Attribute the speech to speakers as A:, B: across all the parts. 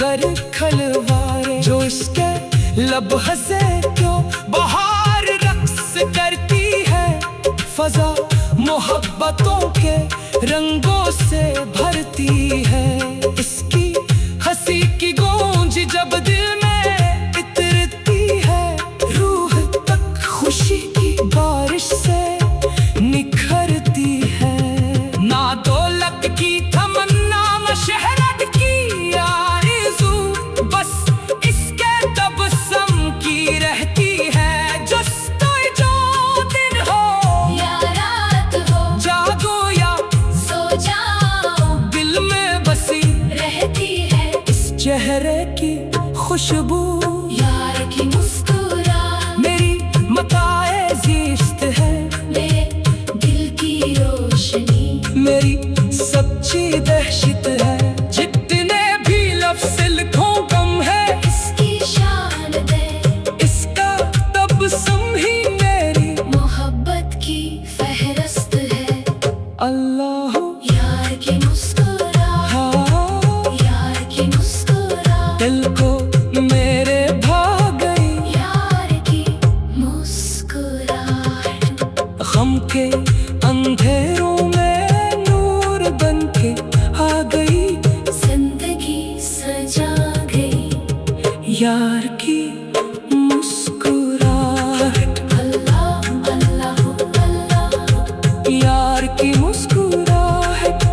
A: गर खलवारे, जो इसके लब हंसे क्यों बहार रक्स करती है, फजा मोहब्बतों के रंगों से भरती है। इसकी हंसी की गूंज जब दिल में इतरती है, रूह तक खुशी की बारिश से निखरती है। ना दौलत की तमन्ना, न शहरत की आरज़ू, बस इसके तबस्सुम की रहती है। जस्तजो दिन हो
B: या रात हो,
A: जागो या
B: सो जाओ,
A: दिल में बसी
B: रहती है
A: इस चेहरे की खुशबू।
B: यार की मुस्कुराहट
A: मेरी मताए ज़िस्त है,
B: मेरे दिल की रोशनी,
A: मेरी सच्ची दहशत है। जितने भी लफ्ज़ लिखूं कम है,
B: इसकी शान दे
A: इसका तबस्सुम ही मेरी
B: मोहब्बत की फहरिस्त है।
A: अल्लाह
B: यार की मुस्कुराहट,
A: हाँ
B: यार की मुस्कुराहट,
A: दिल को मेरे भा गई।
B: यार की मुस्कुराहट,
A: गम के अंधेरों में नूर बन के आ गई।
B: जिंदगी सजा गई
A: यार की मुस्कुराहट,
B: अल्लाह अल्लाह अल्लाह।
A: यार की मुस्कुराहट,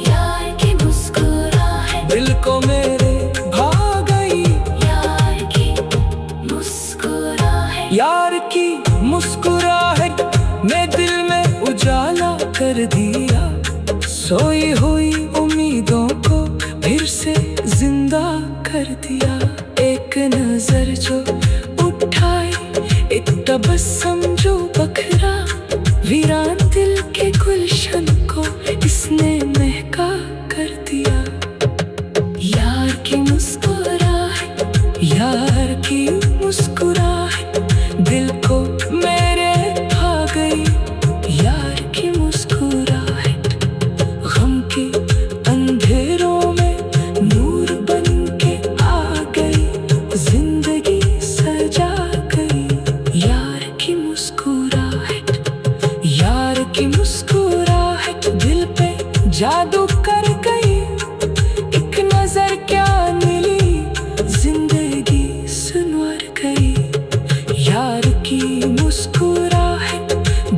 B: यार की मुस्कुराहट,
A: दिल को मेरे भा गई।
B: यार की मुस्कुराहट,
A: यार की मुस्कुराहट ने दिल में उजाला कर दिया। सोई हुई उम्मीदों को फिर से जिंदा कर दिया। एक नजर जो उठाए, एक तबस्सुम जो बखरा, वीरान दिल के गुलशन को इसने महका कर दिया। यार की मुस्कुराहट, यार की मुस्कुराहट, दिल को मेरे भा गई। यार की मुस्कुराहट गम के अंधेरों में नूर बन के आ गई। जिंदगी सजा गई। यार की मुस्कुराहट, यार की मुस्कुराहट, दिल पे जादू कर गई। एक नजर क्या मिली, जिंदगी सुनवर गई। यार की मुस्कुराहट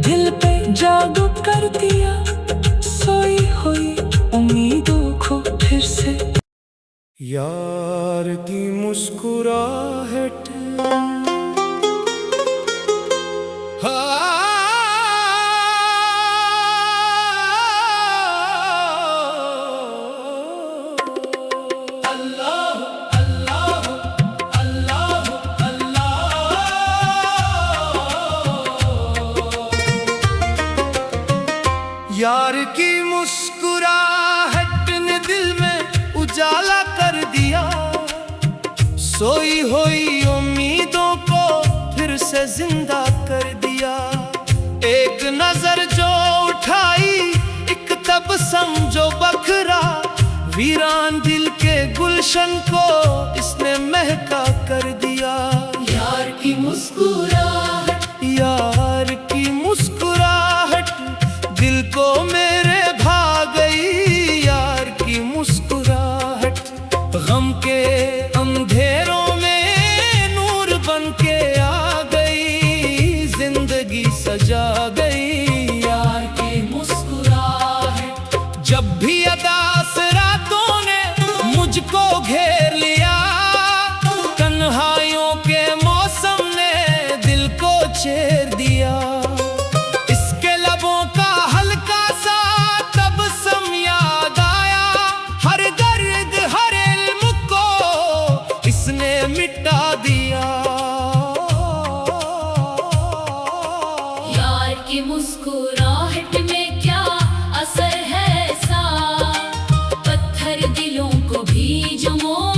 A: दिल पे जादू कर दिया। सोई हुई उम्मीदों को फिर से। यार की मुस्कुराहट यार की मुस्कुराहट ने दिल में उजाला कर दिया। सोई हुई उम्मीदों को फिर से जिंदा कर दिया। एक नजर जो उठाई, एक तबस्सुम जो बखरा, वीरान दिल के गुलशन को इसने महका कर दिया।
B: यार की मुस्कुराहट,
A: यार की मुस्कुराहट, दिल को मेरे भा गई। यार की मुस्कुराहट गम के अंधेरों में नूर बन के आ गई। जिंदगी सजा गई।
B: यार की मुस्कुराहट,
A: जब भी अदास रातों ने मुझको घेर लिया, तन्हाइयों के मौसम ने दिल को चेर दिया। इसके लबों का हल्का सा तबस्सुम याद आया। हर दर्द हर इल्म को इसने मिटा दिया।
B: यार की मुस्कुराहट में क्या असर है ऐसा, पत्थर दिलों को भी जो मोम